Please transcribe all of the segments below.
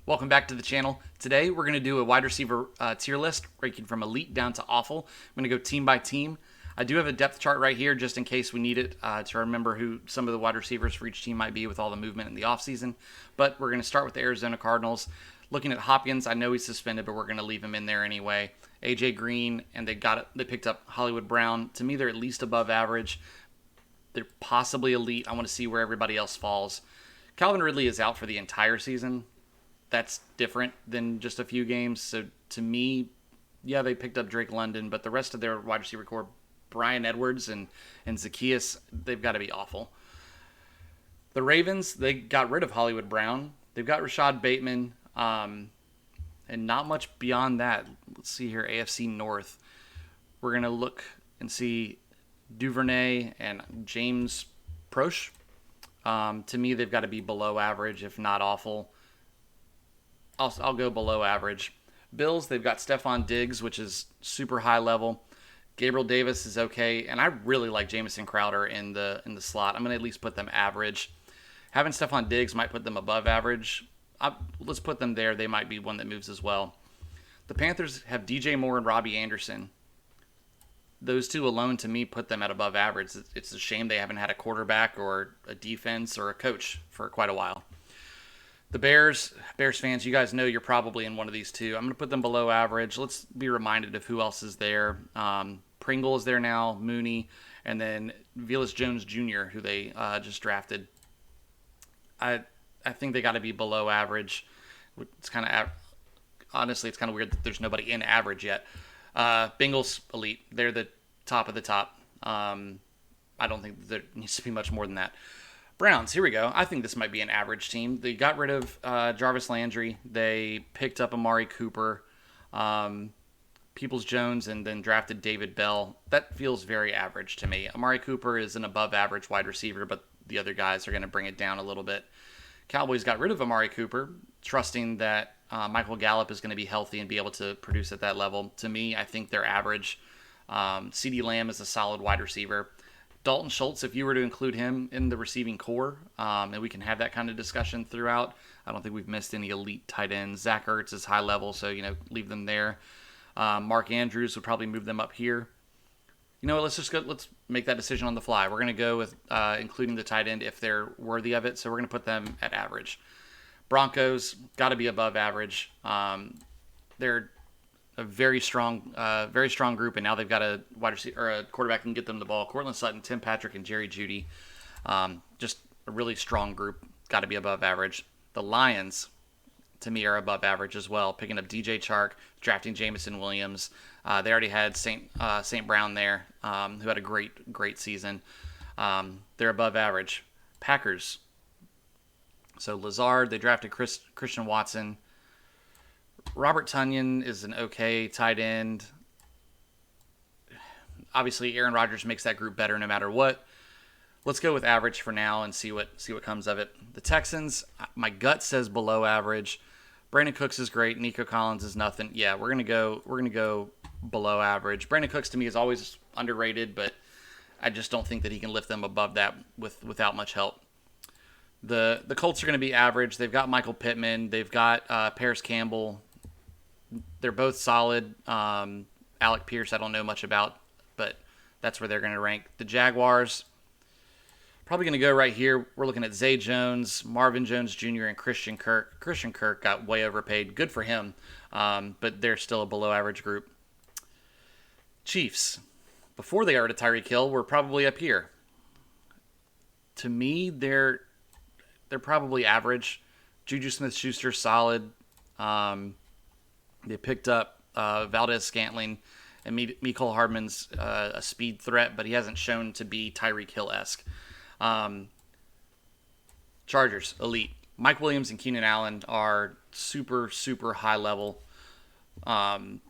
Welcome back to the channel. Today we're going to do a wide receiver tier list, ranking from elite down to awful. I'm going to go team by team. I do have a depth chart right here just in case we need it to remember who some of the wide receivers for each team might be with all the movement in the offseason. But we're going to start with the Arizona Cardinals. Looking at Hopkins, I know he's suspended, but we're going to leave him in there anyway. AJ Green, and they picked up Hollywood Brown. To me, they're at least above average. They're possibly elite. I want to see where everybody else falls. Calvin Ridley is out for the entire season. That's different than just a few games. So to me, yeah, they picked up Drake London, but the rest of their wide receiver core, Brian Edwards and Zacchaeus, they've got to be awful. The Ravens, they got rid of Hollywood Brown. They've got Rashad Bateman, and not much beyond that. Let's see here, AFC North. We're going to look and see Duvernay and James Proche. To me, they've got to be below average, if not awful. I'll go below average. Bills, they've got Stephon Diggs, which is super high level. Gabriel Davis is okay, and I really like Jamison Crowder in the slot. I'm going to at least put them average. Having Stephon Diggs might put them above average. Let's put them there. They might be one that moves as well. The Panthers have DJ Moore and Robbie Anderson. Those two alone, to me, put them at above average. It's a shame they haven't had a quarterback or a defense or a coach for quite a while. The Bears fans, you guys know you're probably in one of these two. I'm going to put them below average. Let's be reminded of who else is there. Pringle is there now, Mooney, and then Velus Jones Jr., who they just drafted. I think they got to be below average. It's kind of honestly, it's kind of weird that there's nobody in average yet. Bengals elite. They're the top of the top. I don't think there needs to be much more than that. Browns, here we go. I think this might be an average team. They got rid of Jarvis Landry. They picked up Amari Cooper, Peoples-Jones, and then drafted David Bell. That feels very average to me. Amari Cooper is an above-average wide receiver, but the other guys are going to bring it down a little bit. Cowboys got rid of Amari Cooper, trusting that Michael Gallup is going to be healthy and be able to produce at that level. To me, I think they're average. CeeDee Lamb is a solid wide receiver. Dalton Schultz, if you were to include him in the receiving core, and we can have that kind of discussion throughout. I don't think we've missed any elite tight ends. Zach Ertz is high level, so leave them there. Mark Andrews would probably move them up here. You know what? Let's make that decision on the fly. We're gonna go with including the tight end if they're worthy of it. So we're gonna put them at average. Broncos got to be above average. They're a very strong group, and now they've got a wide receiver or a quarterback who can get them the ball. Cortland Sutton, Tim Patrick, and Jerry Jeudy. Just a really strong group. Got to be above average. The Lions, to me, are above average as well. Picking up DJ Chark, drafting Jameson Williams. They already had St. Brown there, who had a great season. They're above average. Packers. So Lazard, they drafted Christian Watson. Robert Tonyan is an okay tight end. Obviously, Aaron Rodgers makes that group better no matter what. Let's go with average for now and see what comes of it. The Texans, my gut says below average. Brandon Cooks is great. Nico Collins is nothing. Yeah, we're gonna go below average. Brandon Cooks to me is always underrated, but I just don't think that he can lift them above that without much help. The Colts are going to be average. They've got Michael Pittman. They've got Paris Campbell. They're both solid. Alec Pierce, I don't know much about, but that's where they're going to rank. The Jaguars, probably going to go right here. We're looking at Zay Jones, Marvin Jones Jr., and Christian Kirk. Christian Kirk got way overpaid. Good for him, but they're still a below-average group. Chiefs, before they got rid of Tyreek Hill, were probably up here. To me, they're probably average. Juju Smith-Schuster, solid. They picked up Valdez-Scantling, and Mecole Hardman's a speed threat, but he hasn't shown to be Tyreek Hill-esque. Chargers, elite. Mike Williams and Keenan Allen are super, super high-level wide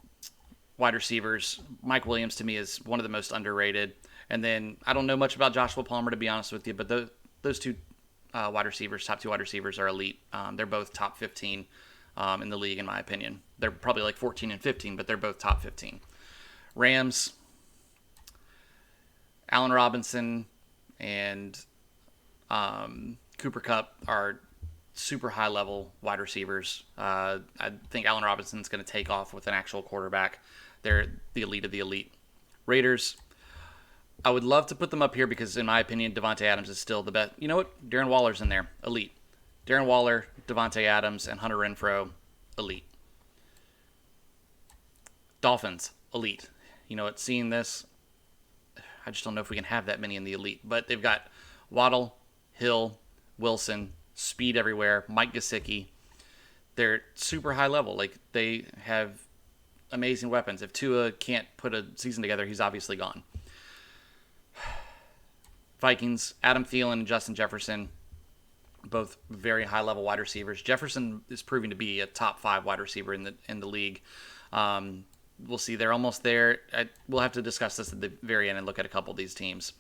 receivers. Mike Williams, to me, is one of the most underrated. And then I don't know much about Joshua Palmer, to be honest with you, but those two top two wide receivers are elite. They're both top 15 in the league, in my opinion. They're probably like 14 and 15, but they're both top 15. Rams, Allen Robinson and Cooper Kupp are super high level wide receivers. I think Allen Robinson's going to take off with an actual quarterback. They're the elite of the elite. Raiders, I would love to put them up here because, in my opinion, Devontae Adams is still the best. You know what? Darren Waller's in there. Elite. Darren Waller, Devontae Adams, and Hunter Renfrow, elite. Dolphins, elite. You know what? Seeing this, I just don't know if we can have that many in the elite. But they've got Waddle, Hill, Wilson, speed everywhere, Mike Gesicki. They're super high level. Like, they have amazing weapons. If Tua can't put a season together, he's obviously gone. Vikings, Adam Thielen and Justin Jefferson, both very high level wide receivers. Jefferson is proving to be a top 5 wide receiver in the league. We'll see. They're almost there. We'll have to discuss this at the very end and look at a couple of these teams.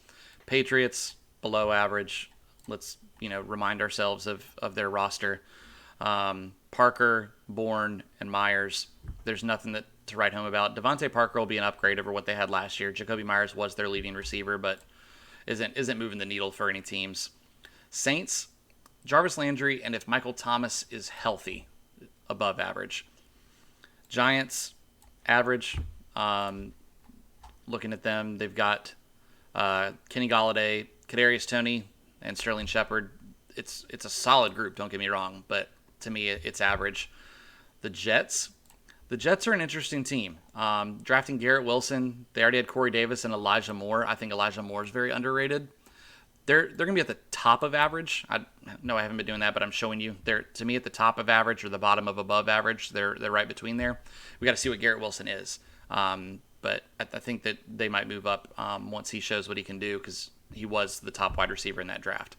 Patriots, below average. Let's remind ourselves of their roster. Parker, Bourne, and Myers. There's nothing to write home about. Devontae Parker will be an upgrade over what they had last year. Jacoby Myers was their leading receiver, but isn't moving the needle for any teams. Saints, Jarvis Landry, and if Michael Thomas is healthy, above average. Giants, average. Looking at them, they've got Kenny Golladay, Kadarius Toney, and Sterling Shepard. It's a solid group, don't get me wrong, but to me, it's average. The Jets are an interesting team. Drafting Garrett Wilson, they already had Corey Davis and Elijah Moore. I think Elijah Moore is very underrated. They're going to be at the top of average. I haven't been doing that, but I'm showing you. They're, to me, at the top of average or the bottom of above average. They're right between there. We got to see what Garrett Wilson is. But I think that they might move up once he shows what he can do because he was the top wide receiver in that draft.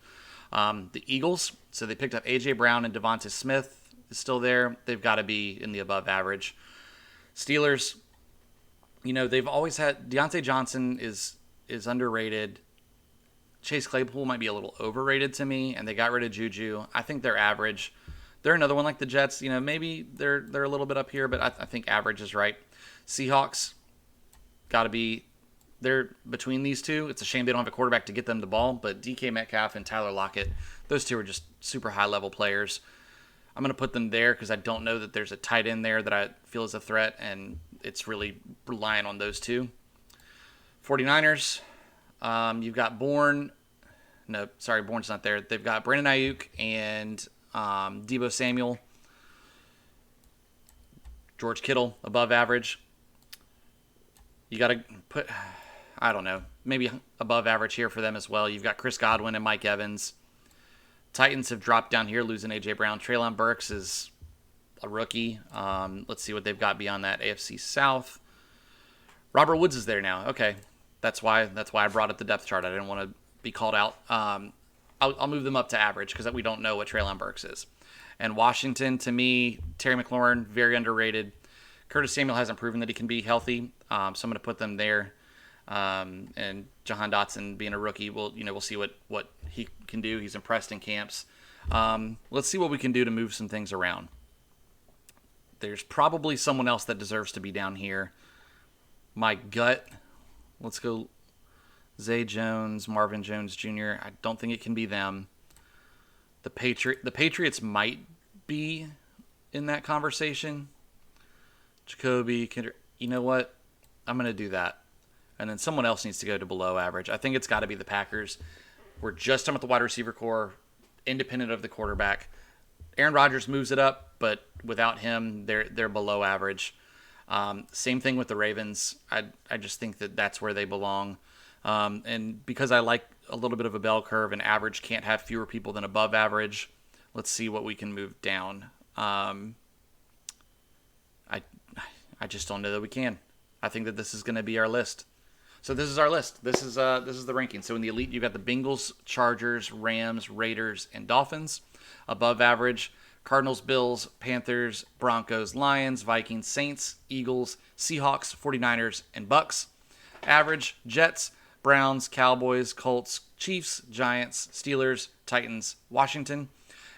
The Eagles, so they picked up A.J. Brown and Devonta Smith is still there. They've got to be in the above average. Steelers, they've always had Deontay Johnson is underrated. Chase Claypool might be a little overrated to me, and they got rid of Juju. I think they're average. They're another one like the Jets. Maybe they're a little bit up here, but I think average is right. Seahawks, got to be. They're between these two. It's a shame they don't have a quarterback to get them the ball, but DK Metcalf and Tyler Lockett, those two are just super high-level players. I'm going to put them there because I don't know that there's a tight end there that I feel is a threat, and it's really relying on those two. 49ers, you've got Bourne. No, sorry, Bourne's not there. They've got Brandon Ayuk and Deebo Samuel. George Kittle, above average. You got to put, I don't know, maybe above average here for them as well. You've got Chris Godwin and Mike Evans. Titans have dropped down here, losing A.J. Brown. Treylon Burks is a rookie. Let's see what they've got beyond that. AFC South. Robert Woods is there now. Okay, that's why I brought up the depth chart. I didn't want to be called out. I'll move them up to average because we don't know what Treylon Burks is. And Washington, to me, Terry McLaurin, very underrated. Curtis Samuel hasn't proven that he can be healthy, so I'm going to put them there. And Jahan Dotson being a rookie, we'll see what he can do. He's impressed in camps. Let's see what we can do to move some things around. There's probably someone else that deserves to be down here. My gut, let's go Zay Jones, Marvin Jones Jr. I don't think it can be them. The Patriots might be in that conversation. Jacoby, you know what? I'm going to do that. And then someone else needs to go to below average. I think it's got to be the Packers. We're just done with the wide receiver core, independent of the quarterback. Aaron Rodgers moves it up, but without him, they're below average. Same thing with the Ravens. I just think that's where they belong. And because I like a little bit of a bell curve, and average can't have fewer people than above average, let's see what we can move down. I just don't know that we can. I think that this is going to be our list. So this is our list. This is the ranking. So in the elite, you've got the Bengals, Chargers, Rams, Raiders, and Dolphins. Above average, Cardinals, Bills, Panthers, Broncos, Lions, Vikings, Saints, Eagles, Seahawks, 49ers, and Bucks. Average, Jets, Browns, Cowboys, Colts, Chiefs, Giants, Steelers, Titans, Washington.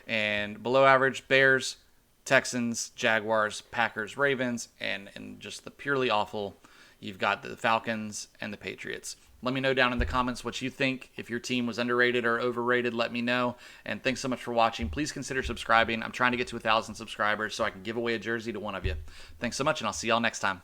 And below average, Bears, Texans, Jaguars, Packers, Ravens, and just the purely awful you've got the Falcons and the Patriots. Let me know down in the comments what you think. If your team was underrated or overrated, let me know. And thanks so much for watching. Please consider subscribing. I'm trying to get to 1,000 subscribers so I can give away a jersey to one of you. Thanks so much, and I'll see y'all next time.